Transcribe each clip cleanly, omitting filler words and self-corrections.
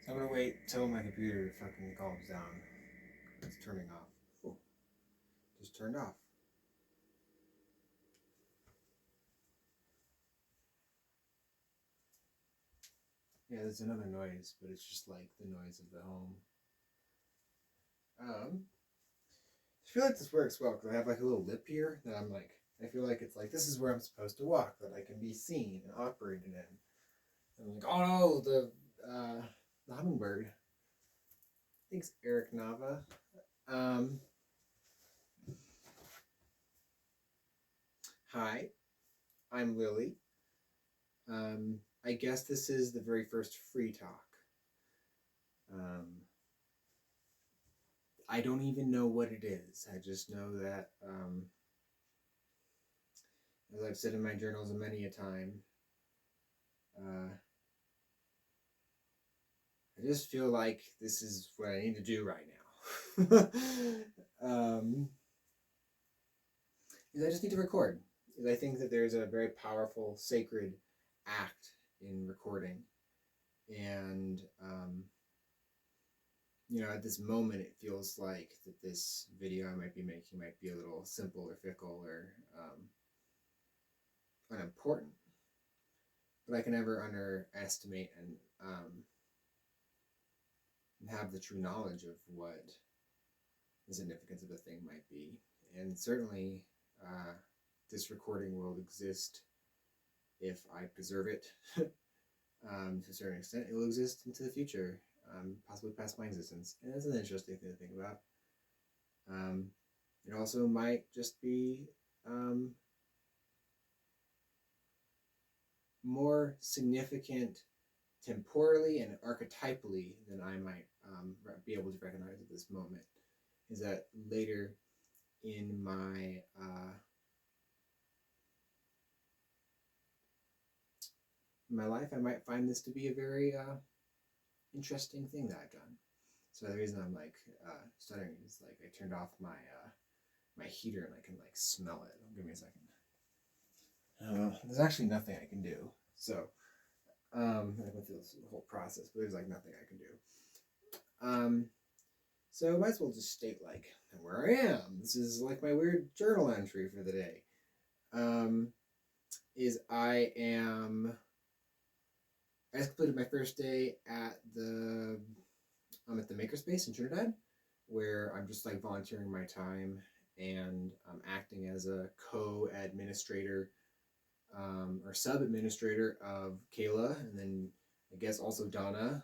I'm gonna wait till my computer fucking calms down. It's turning off. Oh, just turned off. Yeah, there's another noise, but it's just like the noise of the home. I feel like this works well because I have like a little lip here that I'm like, I feel like it's like this is where I'm supposed to walk, that I can be seen and operated in. I'm like, oh no, the hummingbird. Thanks, Eric Nava. Um, Hi, I'm Lily. I guess this is the very first free talk. Um, I don't even know what it is. I just know that, as I've said in my journals many a time, uh, I just feel like this is what I need to do right now. Is I just need to record. Is I think that there's a very powerful, sacred act in recording, and at this moment, it feels like that this video I might be making might be a little simple or fickle or unimportant, but I can never underestimate and have the true knowledge of what the significance of a thing might be. And certainly, this recording will exist if I preserve it. To a certain extent, it will exist into the future, possibly past my existence. And that's an interesting thing to think about. It also might just be more significant temporally and archetypally than I might be able to recognize at this moment. Is that later in my life, I might find this to be a very interesting thing that I've done. So the reason I'm like stuttering is like I turned off my heater and I can like smell it. Give me a second. There's actually nothing I can do. So I went through this whole process, but there's like nothing I can do. So I might as well just state like where I am. This is like my weird journal entry for the day. Is I just completed my first day at the Makerspace in Trinidad, where I'm just like volunteering my time and I'm acting as a co-administrator or sub-administrator of Kayla, and then I guess also Donna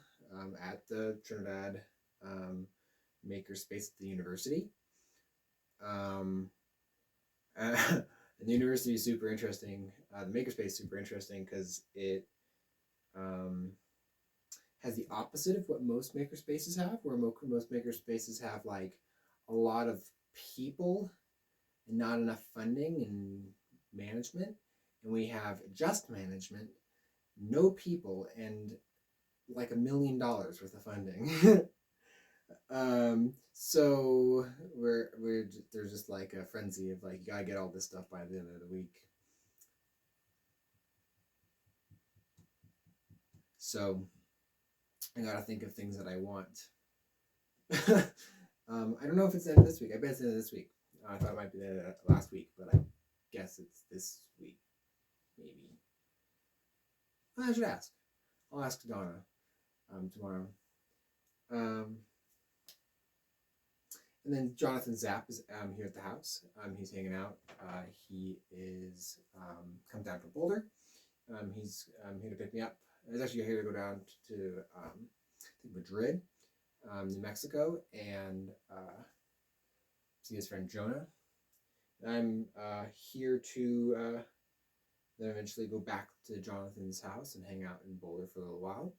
at the Trinidad Makerspace at the university. And the university is super interesting. The Makerspace is super interesting because it has the opposite of what most makerspaces have, where most makerspaces have like a lot of people and not enough funding and management. And we have just management, no people, and like $1 million worth of funding. So there's just like a frenzy of like you gotta get all this stuff by the end of the week. So I gotta think of things that I want. I don't know if it's the end of this week. I bet it's the end of this week. I thought it might be the end of last week, but I guess it's this week, maybe. I should ask. I'll ask Donna tomorrow. And then Jonathan Zapp is here at the house. He's hanging out. He is come down from Boulder. He's here to pick me up. I was actually here to go down to Madrid, New Mexico, and see his friend Jonah. I'm here to then eventually go back to Jonathan's house and hang out in Boulder for a little while.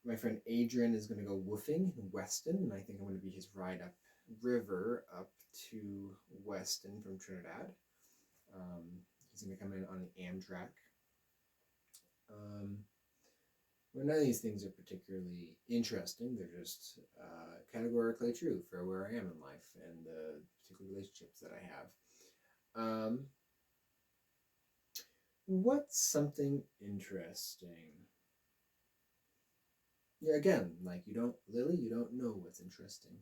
My friend Adrian is going to go woofing in Weston, and I think I'm going to be his ride up river up to Weston from Trinidad. He's going to come in on an Amtrak. Well, none of these things are particularly interesting. They're just categorically true for where I am in life and the particular relationships that I have. What's something interesting? Yeah, again, like you don't, Lily, you don't know what's interesting.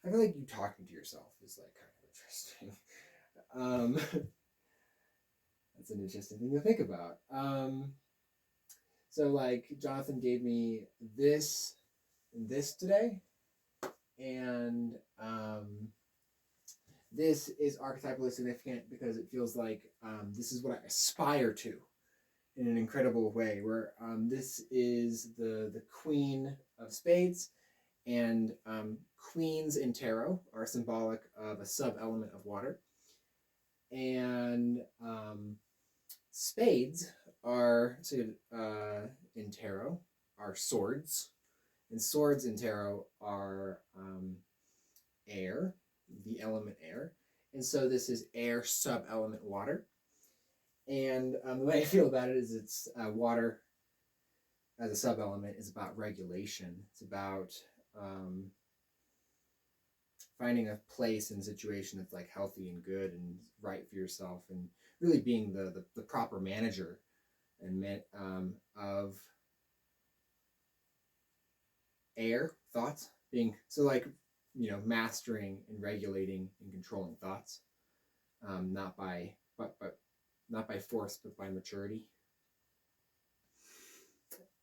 I feel like you talking to yourself is like kind of interesting. That's an interesting thing to think about. So like Jonathan gave me this and this today, and this is archetypally significant because it feels like this is what I aspire to in an incredible way. Where this is the Queen of Spades, and queens in tarot are symbolic of a sub element of water, and spades are so in tarot are swords, and swords in tarot are air, the element air, and so this is air sub element water. And the way I feel about it is it's water as a sub element is about regulation. It's about finding a place and situation that's like healthy and good and right for yourself, and really being the proper manager and of air thoughts, being so like mastering and regulating and controlling thoughts, not by but not by force but by maturity.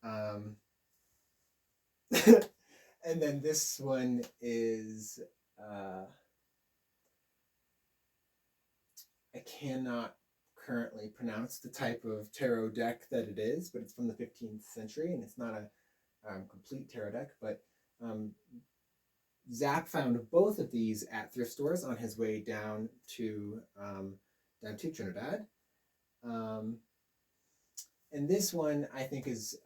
um, and then this one is I cannot currently pronounce the type of tarot deck that it is, but it's from the 15th century, and it's not a complete tarot deck. But Zap found both of these at thrift stores on his way down to Trinidad. And this one I think is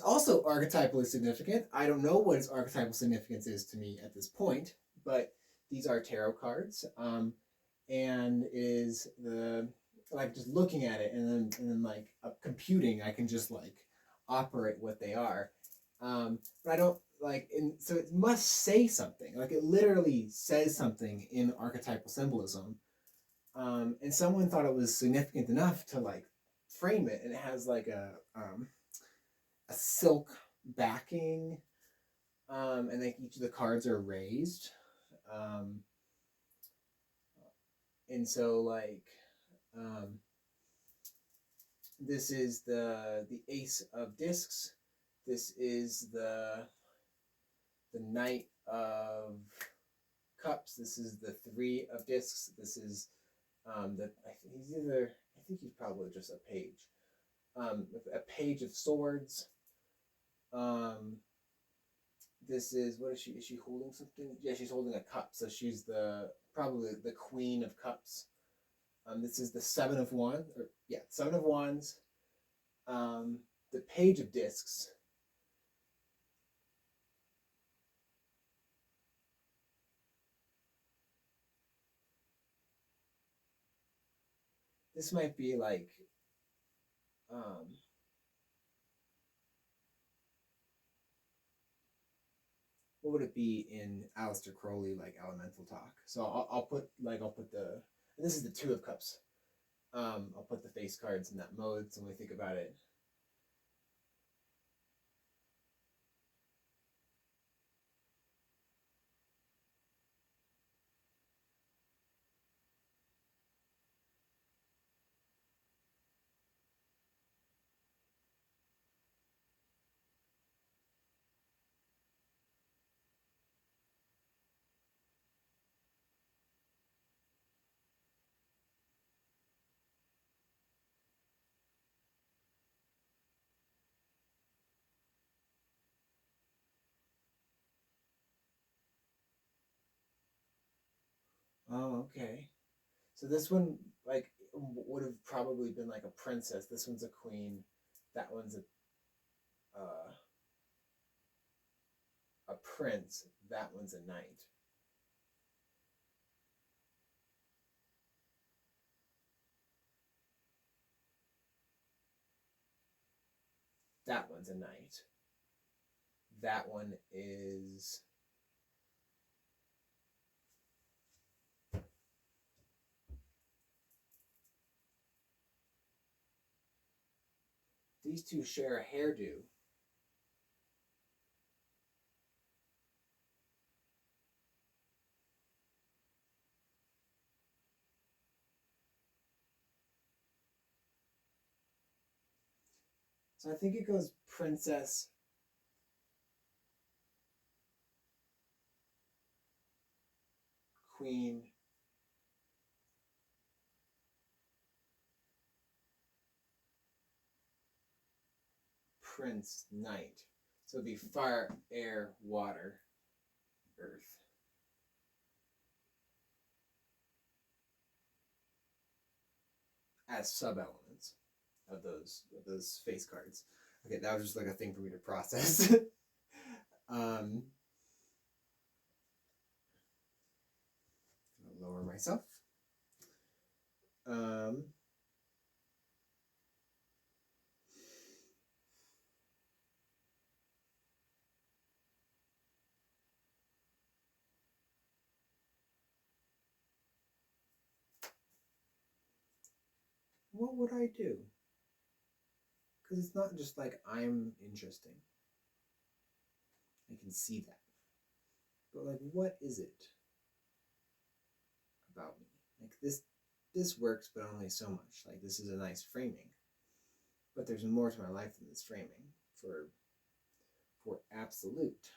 also archetypally significant. I don't know what its archetypal significance is to me at this point, but these are tarot cards, and is the like just looking at it and then like computing, I can just like operate what they are, but I don't like. And so it must say something. Like it literally says something in archetypal symbolism, and someone thought it was significant enough to like frame it, and it has like a silk backing, and like each of the cards are raised, um, and so like this is the Ace of Discs. This is the Knight of Cups. This is the Three of Discs. This is I think he's probably just a page. A Page of Swords. Um, this is, what is she? Is she holding something? Yeah, she's holding a cup. So she's probably the Queen of Cups. This is the Seven of Wands. Seven of Wands. The Page of Discs. This might be like um, what would it be in Aleister Crowley, like Elemental Talk? So I'll put the, this is the Two of Cups. I'll put the face cards in that mode. So when we think about it, oh, okay. So this one like would have probably been like a princess. This one's a queen. That one's a prince. That one's a knight. That one's a knight. That one is these two share a hairdo. So I think it goes princess, queen, prince, knight. So it'd be fire, air, water, earth. As sub-elements of those face cards. Okay, that was just like a thing for me to process. um, Lower myself. Um, what would I do? Because it's not just like I'm interesting. I can see that. But like, what is it about me? Like this works, but only so much. Like this is a nice framing. But there's more to my life than this framing for absolute.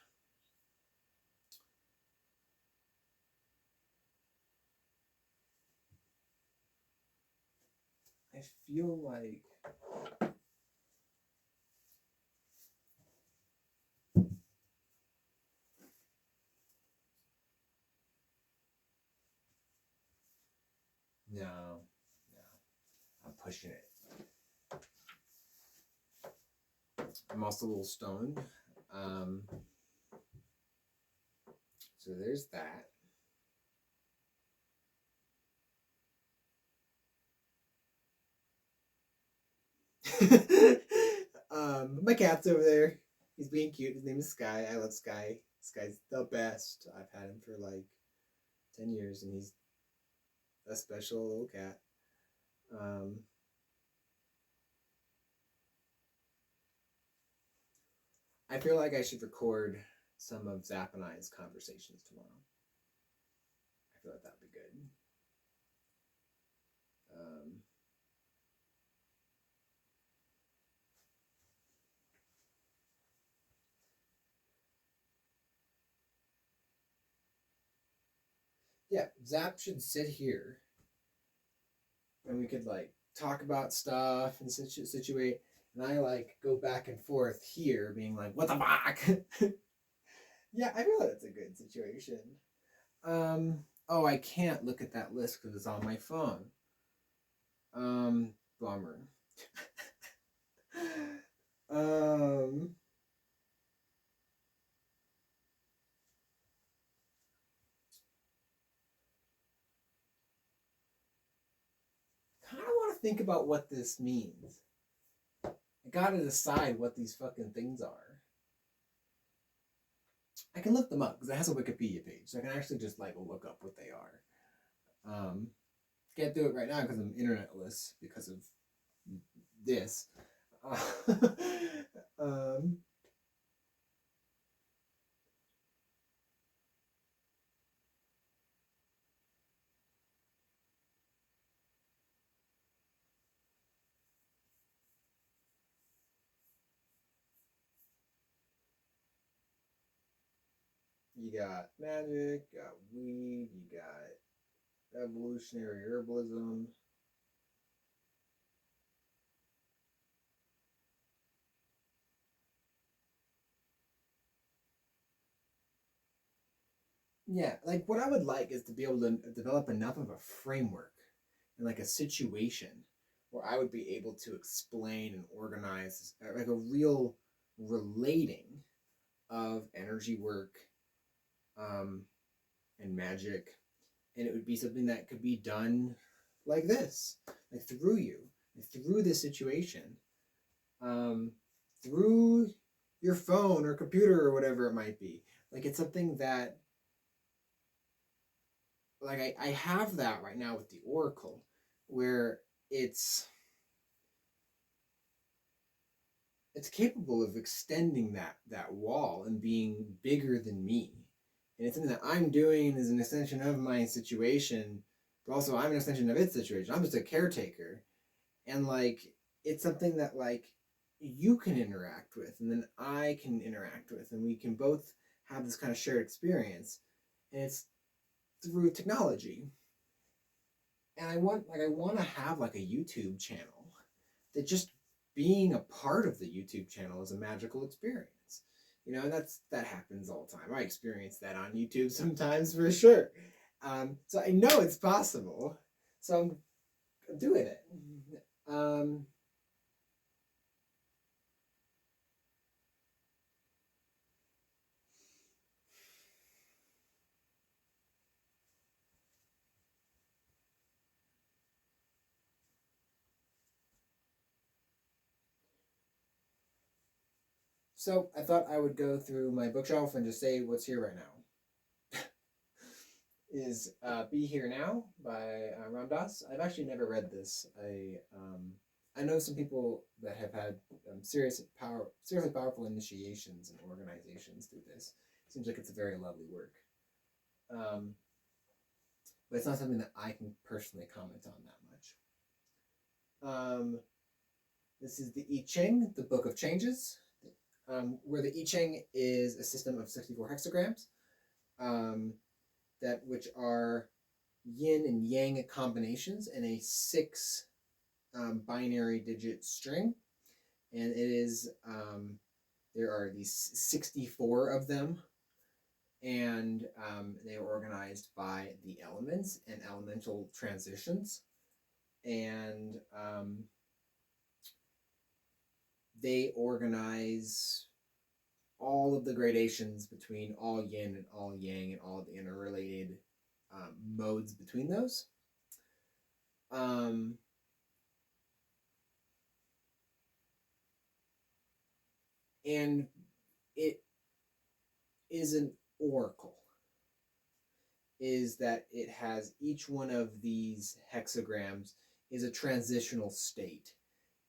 I feel like no, I'm pushing it. I'm also a little stoned. So there's that. My cat's over there. He's being cute. His name is Sky. I love Sky. Sky's the best. I've had him for like 10 years, and he's a special little cat. I feel like I should record some of Zap and I's conversations tomorrow. I feel like that would be good. Yeah, Zap should sit here, and we could like talk about stuff and situate. And I like go back and forth here, being like, "What the fuck?" Yeah, I feel like that's a good situation. Oh, I can't look at that list because it's on my phone. Bummer. um, kind of want to think about what this means. I gotta decide what these fucking things are. I can look them up because it has a Wikipedia page, so I can actually just like look up what they are. Can't do it right now because I'm internetless because of this. um, you got magic, you got weed, you got evolutionary herbalism. Yeah, like what I would like is to be able to develop enough of a framework and like a situation where I would be able to explain and organize like a real relating of energy work um, and magic, and it would be something that could be done like this, like through you, like through this situation, um, through your phone or computer or whatever it might be. Like it's something that like I have that right now with the Oracle, where it's it's capable of extending that wall and being bigger than me. And it's something that I'm doing as an extension of my situation, but also I'm an extension of its situation. I'm just a caretaker. And like it's something that like you can interact with and then I can interact with and we can both have this kind of shared experience. And it's through technology. And I want to have like a YouTube channel that just being a part of the YouTube channel is a magical experience. And that happens all the time. I experience that on YouTube sometimes for sure. So I know it's possible. So I'm doing it. Um, so I thought I would go through my bookshelf and just say what's here right now. Is "Be Here Now" by Ram Dass. I've actually never read this. I know some people that have had seriously powerful initiations and organizations through this. Seems like it's a very lovely work, um, but it's not something that I can personally comment on that much. This is the I Ching, the Book of Changes, where the I Ching is a system of 64 hexagrams, um, that which are yin and yang combinations in a six binary digit string. And it is, there are these 64 of them, and they are organized by the elements and elemental transitions. And they organize all of the gradations between all yin and all yang and all of the interrelated modes between those. Um, and it is an oracle, is that it has each one of these hexagrams is a transitional state.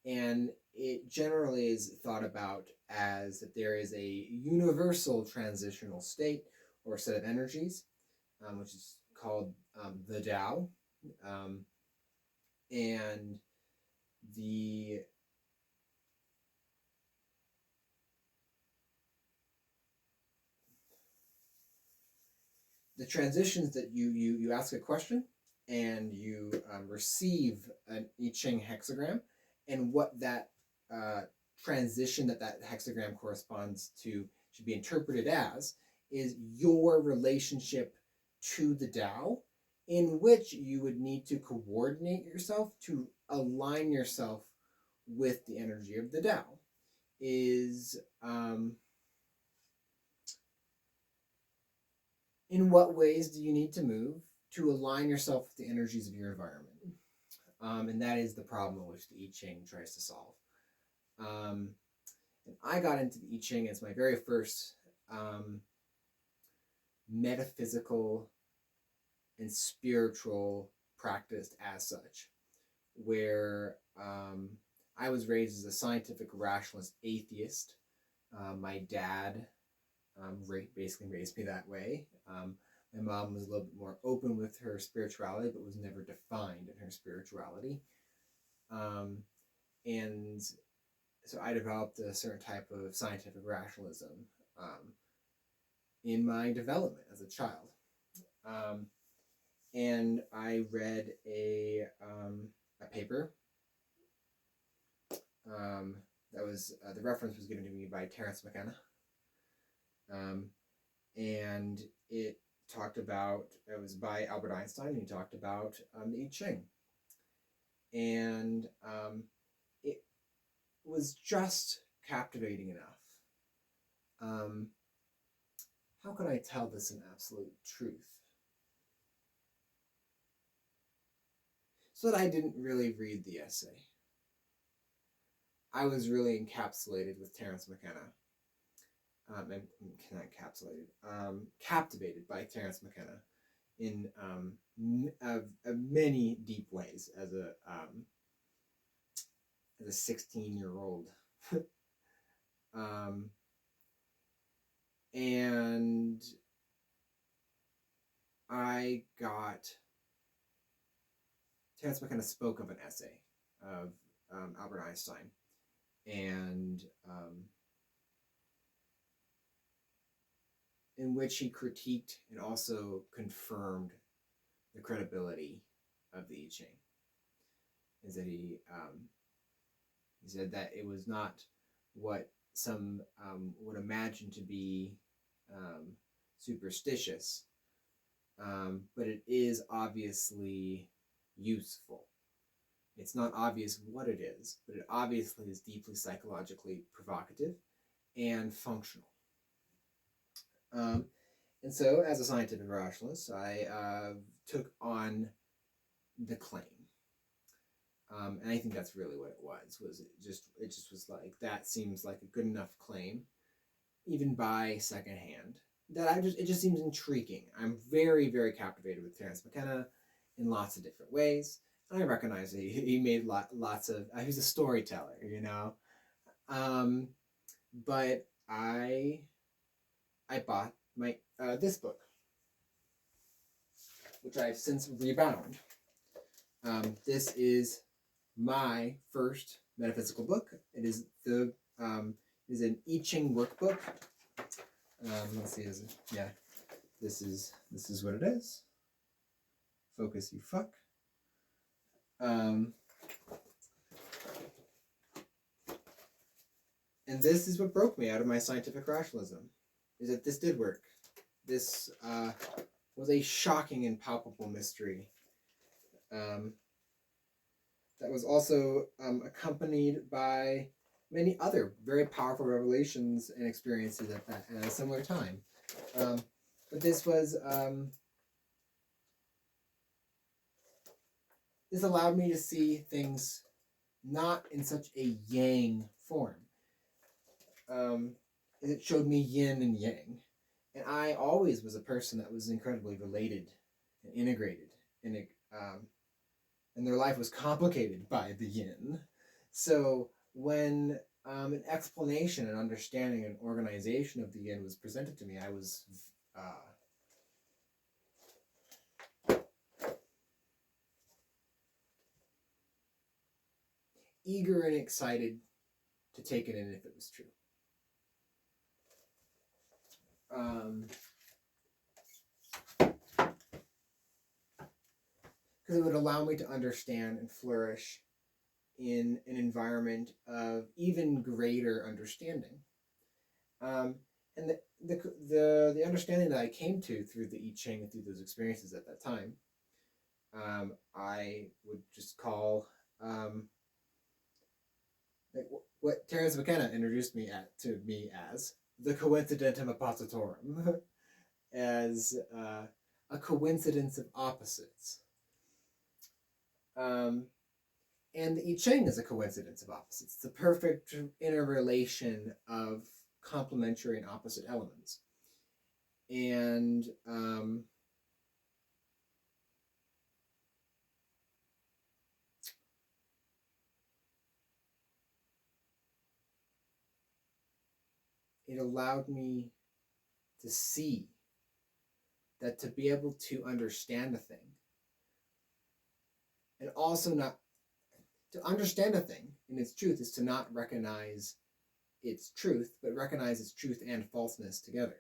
And it generally is thought about as that there is a universal transitional state or set of energies, which is called the Tao. Um, and the the transitions that you ask a question and you receive an I Ching hexagram, and what that transition that hexagram corresponds to should be interpreted as is your relationship to the Tao, in which you would need to coordinate yourself to align yourself with the energy of the Tao. Is in what ways do you need to move to align yourself with the energies of your environment? And that is the problem which the I Ching tries to solve. Um, and I got into the I Ching as my very first metaphysical and spiritual practice as such, where I was raised as a scientific rationalist atheist. My dad basically raised me that way. My mom was a little bit more open with her spirituality, but was never defined in her spirituality. And so I developed a certain type of scientific rationalism in my development as a child. And I read a paper that was the reference was given to me by Terence McKenna. And it talked about, it was by Albert Einstein, and he talked about the I Ching. And it was just captivating enough. How can I tell this in absolute truth? So that I didn't really read the essay. I was really encapsulated with Terence McKenna. And not encapsulated, captivated by Terence McKenna in many deep ways as a 16-year-old. And I got Terence McKenna spoke of an essay of Albert Einstein, and in which he critiqued and also confirmed the credibility of the I Ching. Is that he said that it was not what some would imagine to be superstitious, but it is obviously useful. It's not obvious what it is, but it obviously is deeply psychologically provocative and functional. And so, as a scientific rationalist, I took on the claim. And I think that's really what it was. It just was like, that seems like a good enough claim, even by secondhand, that it just seems intriguing. I'm very, very captivated with Terence McKenna in lots of different ways. And I recognize that he made lots of, he's a storyteller, you know. But I bought my this book, which I've since rebound. This is my first metaphysical book. It is an I Ching workbook. Let's see, yeah, this is what it is. Focus, you fuck. And this is what broke me out of my scientific rationalism, is that this did work. This was a shocking and palpable mystery. That was also accompanied by many other very powerful revelations and experiences at a similar time. But this was this allowed me to see things not in such a yang form. It showed me yin and yang, and I always was a person that was incredibly related and integrated, and their life was complicated by the yin. So when an explanation, an understanding, an organization of the yin was presented to me, I was eager and excited to take it in if it was true. Because it would allow me to understand and flourish in an environment of even greater understanding. And the understanding that I came to through the I Ching and through those experiences at that time, I would just call what Terence McKenna introduced to me as the coincidentum oppositorum, as a coincidence of opposites. And the I Ching is a coincidence of opposites. It's the perfect interrelation of complementary and opposite elements. And it allowed me to see that to be able to understand a thing, and also not to understand a thing in its truth, is to not recognize its truth, but recognize its truth and falseness together.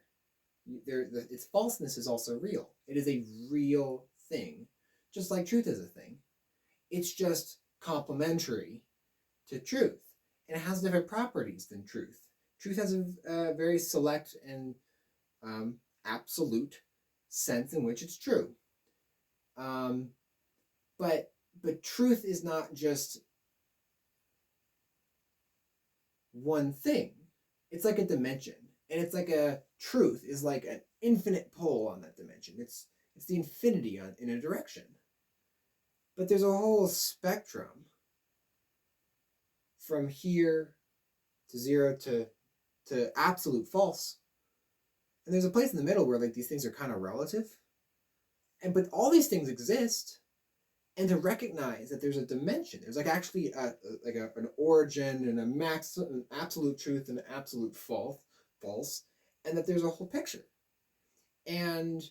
Its falseness is also real. It is a real thing, just like truth is a thing. It's just complementary to truth, and it has different properties than truth. Truth has a very select and absolute sense in which it's true. But truth is not just one thing. It's like a dimension, and it's like a truth is like an infinite pole on that dimension. It's the infinity in a direction. But there's a whole spectrum from here to zero to absolute false. And there's a place in the middle where like these things are kind of relative. But all these things exist. and to recognize that there's a dimension. There's like actually an origin and an absolute truth and an absolute false, and that there's a whole picture. And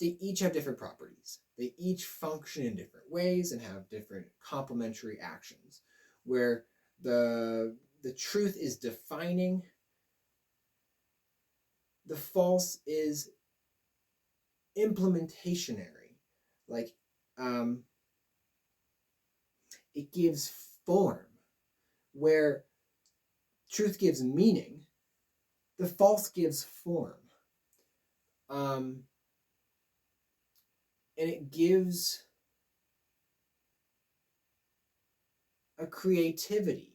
they each have different properties. They each function in different ways and have different complementary actions. Where the truth is defining, the false is implementationary. Like it gives form. Where truth gives meaning, the false gives form. And it gives a creativity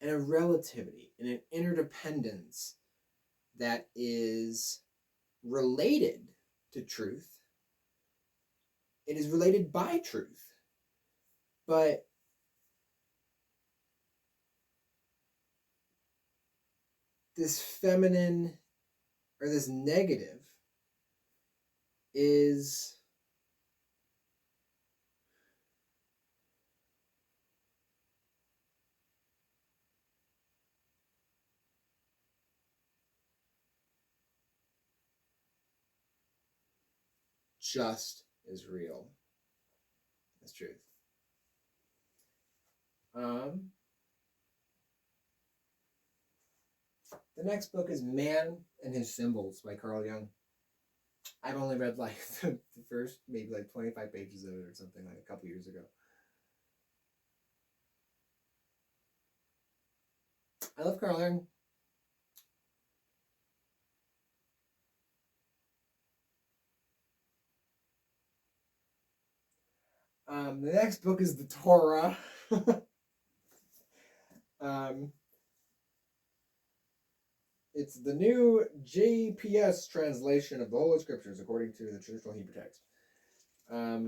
and a relativity and an interdependence that is related to truth. It is related by truth. But this feminine or this negative is just as real as truth. The next book is Man and His Symbols by Carl Jung. I've only read like the first maybe like 25 pages of it or something like a couple years ago. I love Carl Jung. The next book is the Torah. It's the new JPS translation of the Holy Scriptures according to the traditional Hebrew text. I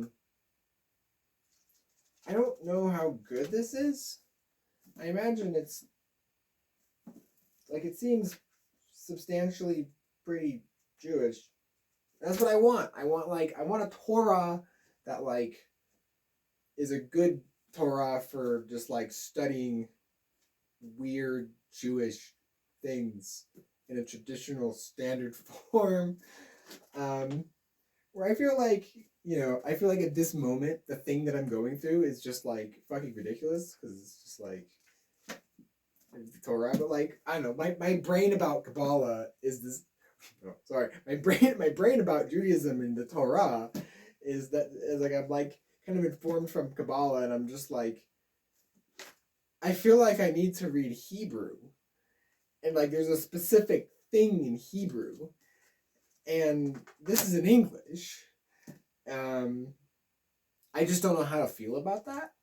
don't know how good this is. I imagine it's like it seems substantially pretty Jewish. That's what I want. I want a Torah that like is a good Torah for just like studying weird Jewish things in a traditional standard form. Where I feel like, at this moment, the thing that I'm going through is just like fucking ridiculous because it's just like the Torah. But like, I don't know, my brain about Kabbalah is this. Oh, sorry, my brain about Judaism and the Torah is that is like I'm like kind of informed from Kabbalah, and I'm just like, I feel like I need to read Hebrew, and like there's a specific thing in Hebrew, and this is in English. I just don't know how to feel about that.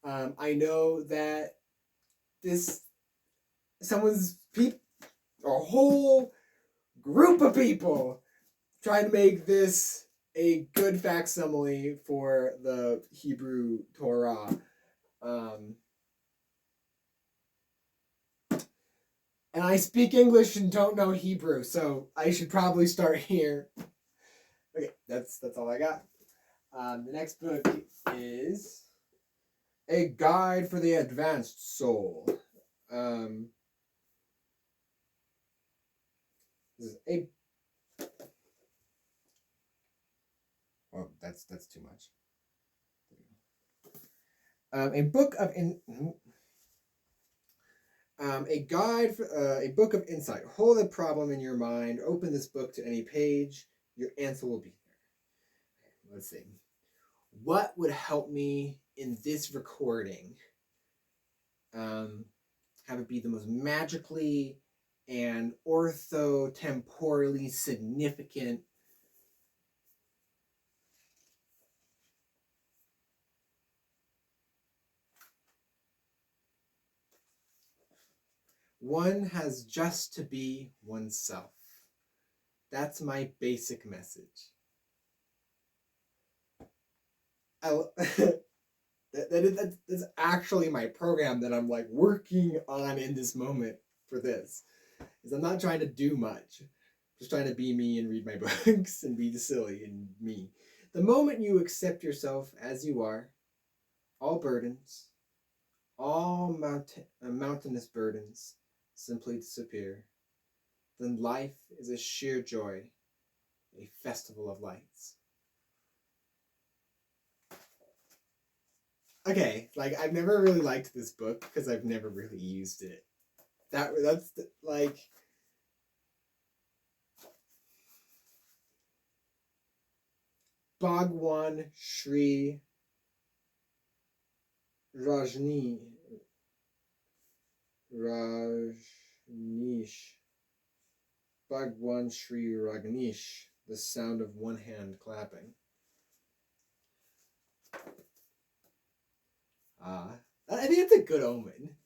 I know that a whole group of people trying to make this a good facsimile for the Hebrew Torah. And I speak English and don't know Hebrew, so I should probably start here. Okay, that's all I got. The next book is A Guide for the Advanced Soul. This is a... Oh, that's too much. A book of a book of insight. Hold a problem in your mind. Open this book to any page. Your answer will be there. Let's see. What would help me in this recording? Have it be the most magically and orthotemporally significant one has just to be oneself. That's my basic message. That's actually my program that I'm like working on in this moment for this. Is I'm not trying to do much. I'm just trying to be me and read my books and be silly and me. The moment you accept yourself as you are, all burdens, all mountainous burdens simply disappear. Then life is a sheer joy, a festival of lights. Okay, like I've never really liked this book because I've never really used it. That's like Bhagwan Sri Rajni Rajneesh. Bhagwan Sri Rajneesh. The sound of one hand clapping. I think it's a good omen.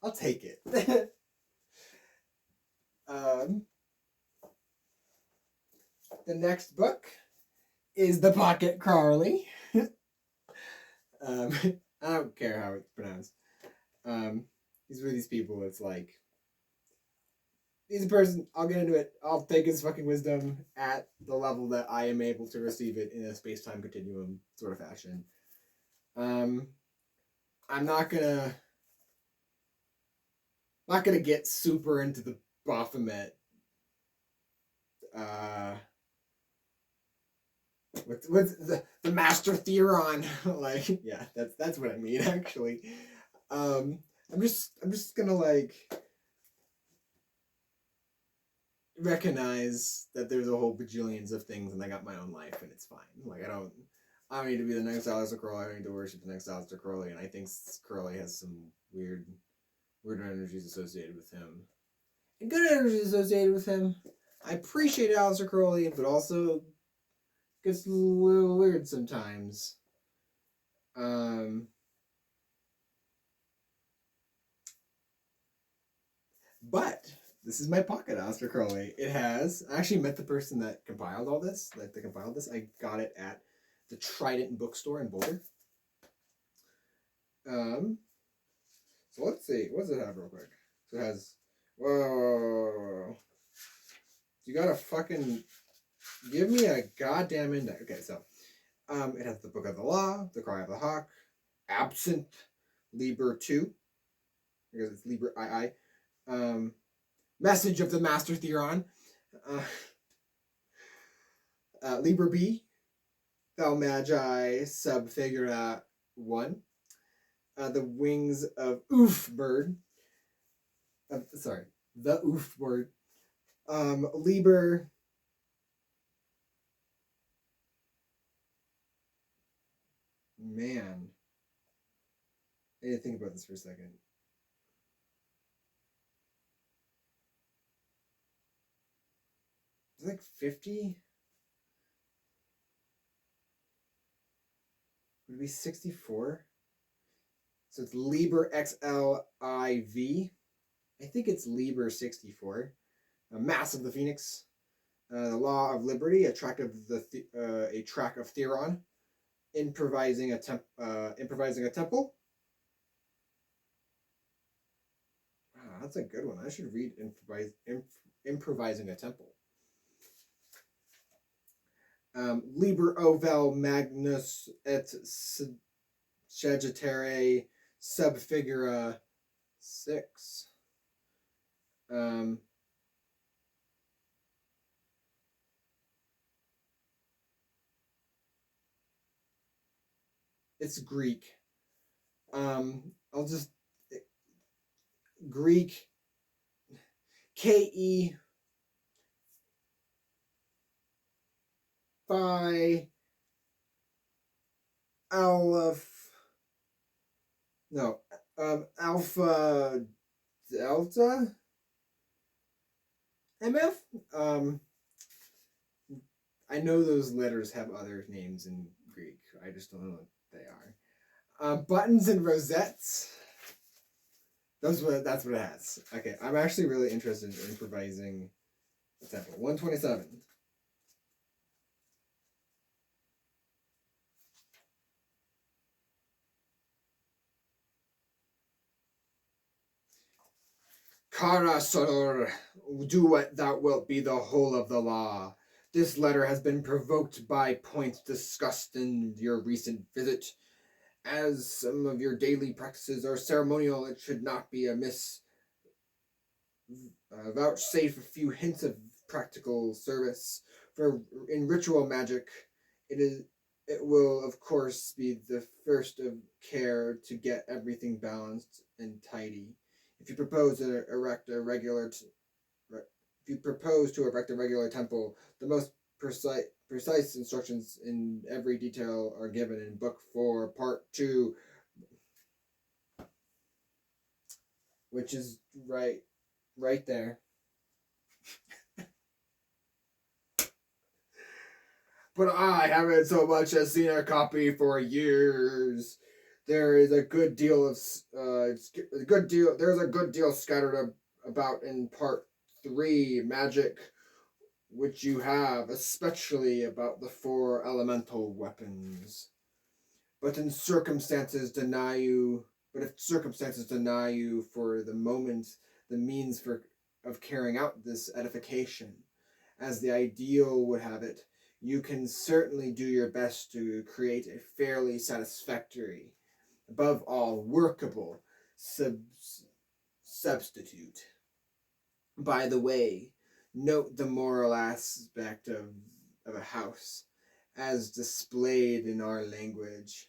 I'll take it. The next book is The Pocket Crowley. I don't care how it's pronounced. These were these people. It's like he's a person. I'll get into it. I'll take his fucking wisdom at the level that I am able to receive it in a space-time continuum sort of fashion. I'm not gonna get super into the Baphomet. What's the Master Theron? Like, yeah, that's what I mean actually. I'm just gonna like recognize that there's a whole bajillions of things and I got my own life and it's fine. Like I don't need to be the next Aleister Crowley. I don't need to worship the next Aleister Crowley, and I think Crowley has some weird energies associated with him. And good energies associated with him. I appreciate Aleister Crowley, but also gets a little weird sometimes. But this is my pocket Aleister Crowley. It has. I actually met the person that compiled all this. Like they compiled this. I got it at the Trident bookstore in Boulder. So let's see. What does it have real quick? So it has. Whoa. You gotta fucking give me a goddamn index. Okay, so it has the Book of the Law, the Cry of the Hawk, Absinthe, Liber 2, because it's Liber II, Message of the Master Theron, Liber B, Thou Magi, Sub Figura 1, The Wings of Oof Bird, the Oof Bird, Liber. Man, I need to think about this for a second. It's like 50? Would it be 64? So it's Liber XLIV. I think it's Liber 64. Mass of the Phoenix. The Law of Liberty, a track of Theron. Improvising a temple. Wow, that's a good one. I should read Improvising a Temple. Liber Ovel Magnus et Sagittarii Sub Figura 6. It's Greek. I'll just Greek KE Phi Aleph. No, Alpha Delta MF. I know those letters have other names in Greek. I just don't know what they are. Buttons and rosettes. That's what it has. Okay, I'm actually really interested in improvising a temple. 127. Kara Soror, do what thou wilt be the whole of the law. This letter has been provoked by points discussed in your recent visit. As some of your daily practices are ceremonial, it should not be amiss vouchsafe a few hints of practical service. For in ritual magic, it will of course be the first of care to get everything balanced and tidy. If you propose to erect a regular temple, the most precise instructions in every detail are given in Book 4, Part 2, which is right there. But I haven't so much as seen a copy for years. There is a good deal of There's a good deal scattered about in Part 3, Magic, which you have, especially about the 4 elemental weapons. But in circumstances deny you, but if circumstances deny you for the moment the means of carrying out this edification, as the ideal would have it, you can certainly do your best to create a fairly satisfactory, above all workable, substitute. By the way, note the moral aspect of a house, as displayed in our language.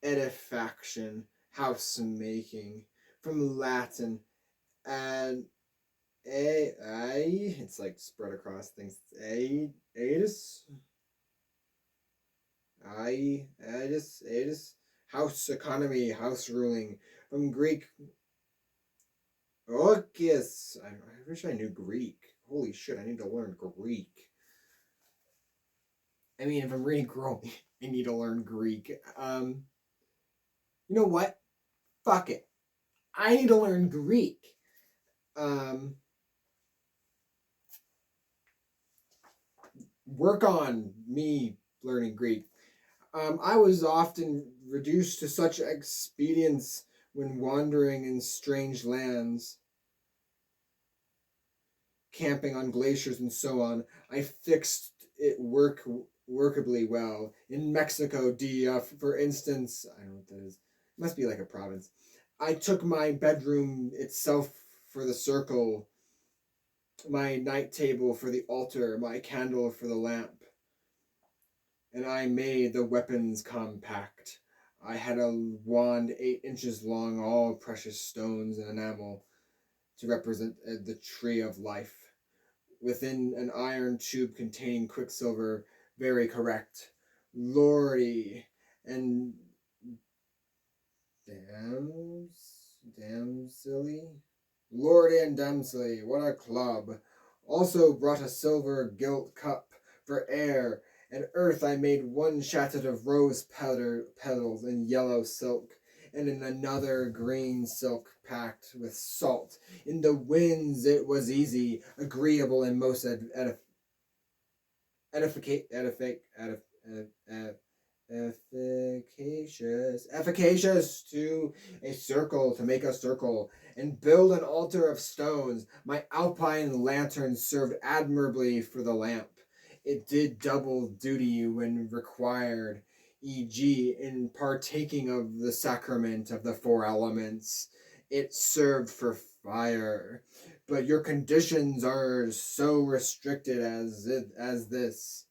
Edifaction, house making, from Latin, and it's like spread across things. Adis, adis, house economy, house ruling, from Greek. Orchis. I wish I knew Greek. Holy shit! I need to learn Greek. I mean, if I'm reading growing, I need to learn Greek. You know what? Fuck it. I need to learn Greek. Work on me learning Greek. I was often reduced to such expedients when wandering in strange lands, camping on glaciers and so on. I fixed it workably well. In Mexico, for instance, I don't know what that is. It must be like a province. I took my bedroom itself for the circle, my night table for the altar, my candle for the lamp, and I made the weapons compact. I had a wand 8 inches long, all precious stones and enamel, to represent the tree of life. Within an iron tube containing quicksilver, very correct. Lordy, and damsily? Lordy and damsily, what a club. Also brought a silver gilt cup for air, and earth I made one shaded of rose petals in yellow silk, and in another green silk packed with salt. In the winds it was easy, agreeable, and most efficacious to make a circle, and build an altar of stones. My alpine lantern served admirably for the lamp. It did double duty when required, e.g., in partaking of the sacrament of the 4 elements. It served for fire. But your conditions are so restricted as this.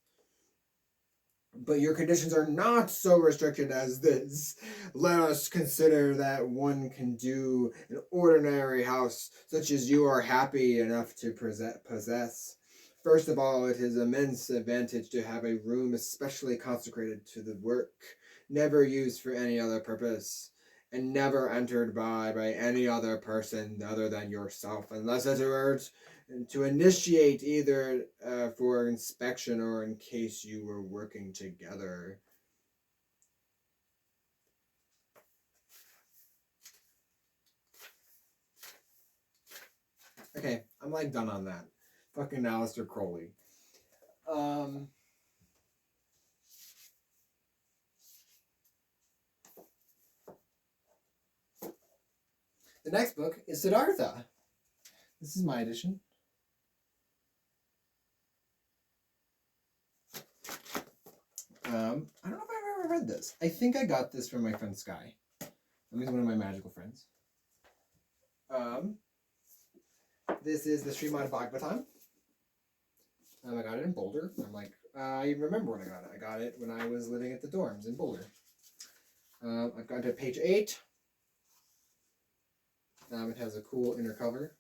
But your conditions are not so restricted as this. Let us consider that one can do an ordinary house such as you are happy enough to possess. First of all, it is an immense advantage to have a room especially consecrated to the work, never used for any other purpose, and never entered by any other person other than yourself, unless it were to initiate, either for inspection or in case you were working together. Okay, I'm like done on that. Fucking Aleister Crowley. The next book is Siddhartha. This is my edition. I don't know if I've ever read this. I think I got this from my friend Sky. He's one of my magical friends. This is the Srimad Bhagavatam. I got it in Boulder. I'm like, I remember when I got it. I got it when I was living at the dorms in Boulder. I've gone to page 8. It has a cool inner cover.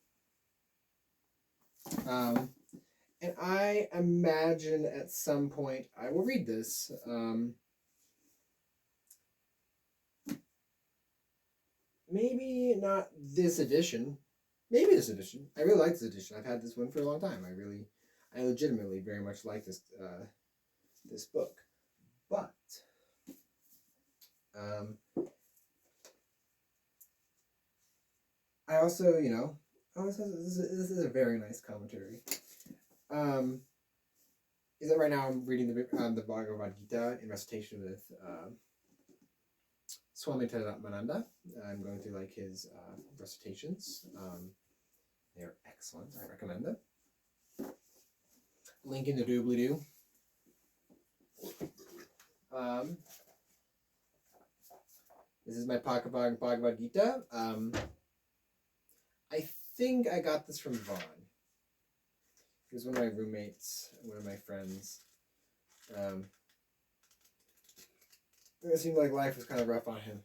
And I imagine at some point I will read this. Maybe not this edition. Maybe this edition. I really like this edition. I've had this one for a long time. I legitimately very much like this this book. But I also, this is a very nice commentary. Is that right now I'm reading the Bhagavad Gita in recitation with Swami Tadamananda. I'm going through like his recitations. They're excellent. I recommend them. Link in the doobly-doo. This is my Bhagavad Gita. I think I got this from Vaughn. He was one of my roommates, one of my friends. It seemed like life was kind of rough on him.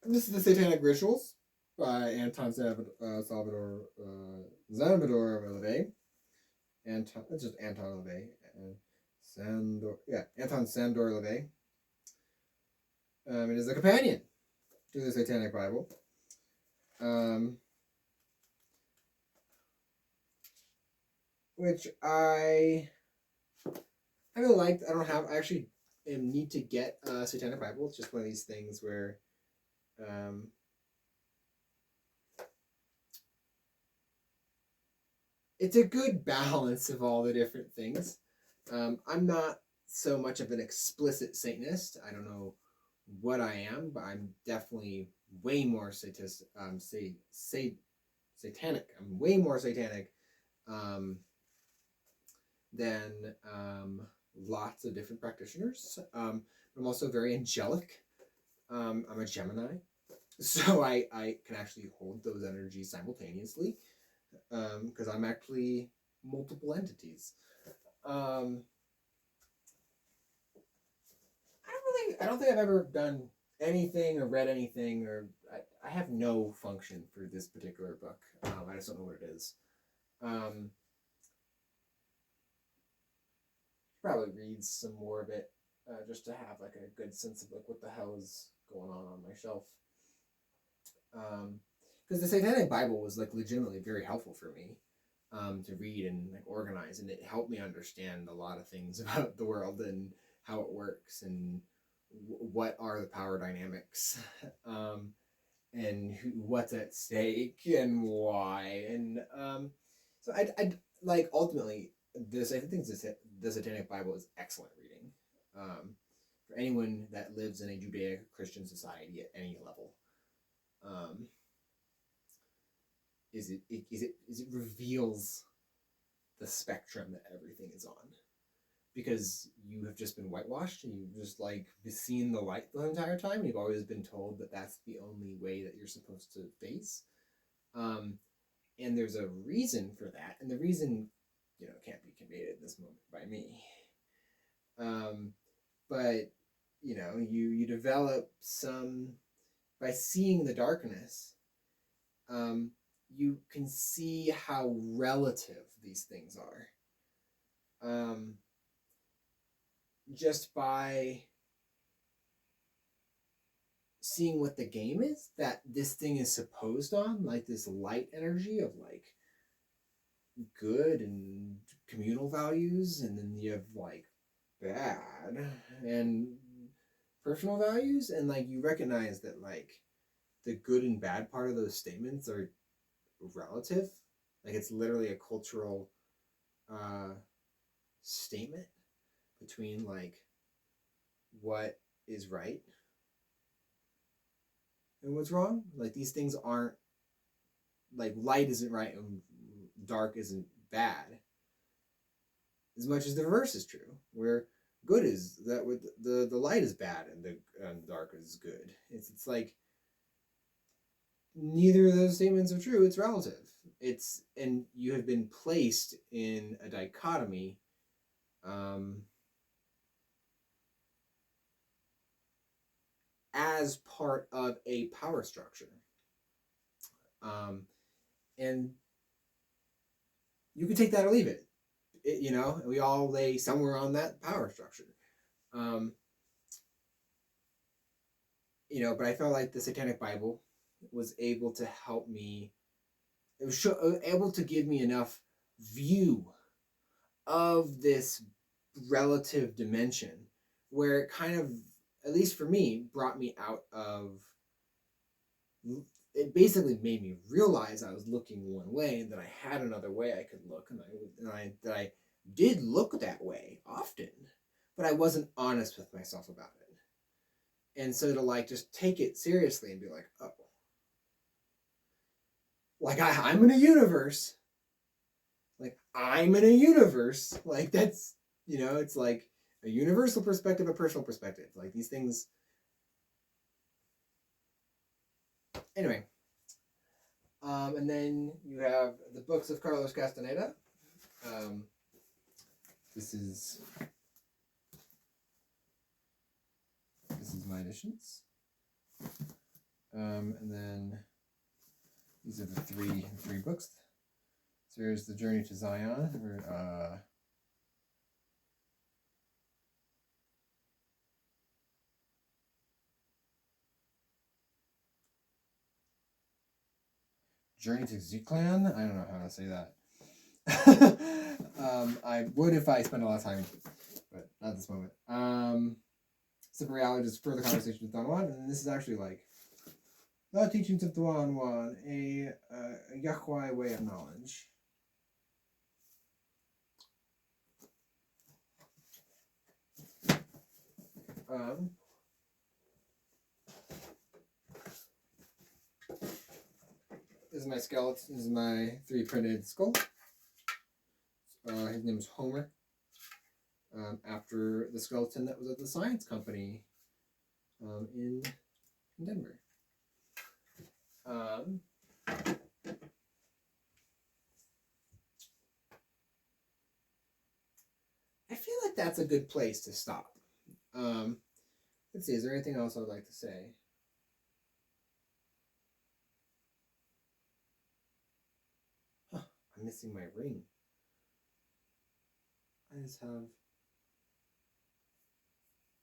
This is the Satanic Rituals by Anton Salvador LaVey. It's just Anton LaVey. Anton Sandor LaVey. It is a companion to the Satanic Bible. Which I really liked. I actually need to get a Satanic Bible. It's just one of these things where it's a good balance of all the different things. I'm not so much of an explicit Satanist. I don't know what I am, but I'm definitely way more satanic. I'm way more satanic than lots of different practitioners. I'm also very angelic. I'm a Gemini, so I can actually hold those energies simultaneously because I'm actually multiple entities. I don't think I've ever done anything or read anything, or I have no function for this particular book. I just don't know what it is. Probably read some more of it just to have like a good sense of like what the hell is going on my shelf. Because the Satanic Bible was like legitimately very helpful for me to read and like organize, and it helped me understand a lot of things about the world and how it works and what are the power dynamics and what's at stake and why. And so I like ultimately this. I think the Satanic Bible is excellent reading for anyone that lives in a Judeo-Christian society at any level. It reveals the spectrum that everything is on, because you have just been whitewashed and you've just like seen the light the entire time. You've always been told that that's the only way that you're supposed to face, and there's a reason for that, and the reason can't be conveyed at this moment by me. But you develop some by seeing the darkness. You can see how relative these things are. Just by seeing what the game is that this thing is supposed on, like this light energy of like good and communal values, and then you have like bad and personal values, and like you recognize that like the good and bad part of those statements are relative. Like it's literally a cultural statement between like what is right and what's wrong. Like these things aren't like light isn't right and dark isn't bad, as much as the reverse is true, where good is that with the light is bad and the dark is good. It's like neither of those statements are true. It's relative. It's and you have been placed in a dichotomy. Um, as part of a power structure. And you can take that or leave it. We all lay somewhere on that power structure. Um, but I felt like the Satanic Bible was able to help me. It was able to give me enough view of this relative dimension where it kind of, at least for me, brought me out of. It basically made me realize I was looking one way and that I had another way I could look, and that I did look that way often, but I wasn't honest with myself about it. And so to like just take it seriously and be like, oh, like I'm in a universe, like I'm in a universe, like that's it's like a universal perspective, a personal perspective, like these things. Anyway. And then you have the books of Carlos Castaneda. This is my editions. And then these are the three books. So here's The Journey to Zion, or Journey to Ziklan. I don't know how to say that. I would if I spent a lot of time, but not at this moment. Simple Reality is further conversation with Don Juan, and this is actually like the teachings of Don Juan, a Yahweh way of knowledge. This is my skeleton. This is my 3 printed skull. His name is Homer. After the skeleton that was at the science company in Denver. I feel like that's a good place to stop. Let's see, is there anything else I would like to say? Huh, I'm missing my ring. I just have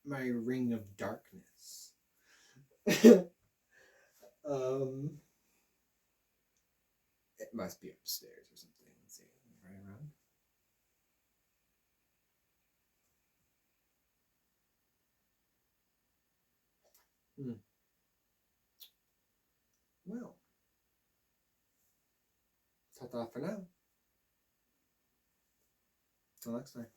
my ring of darkness. It must be upstairs or something. Let's see, right around. Well, that's all for now. Till next time.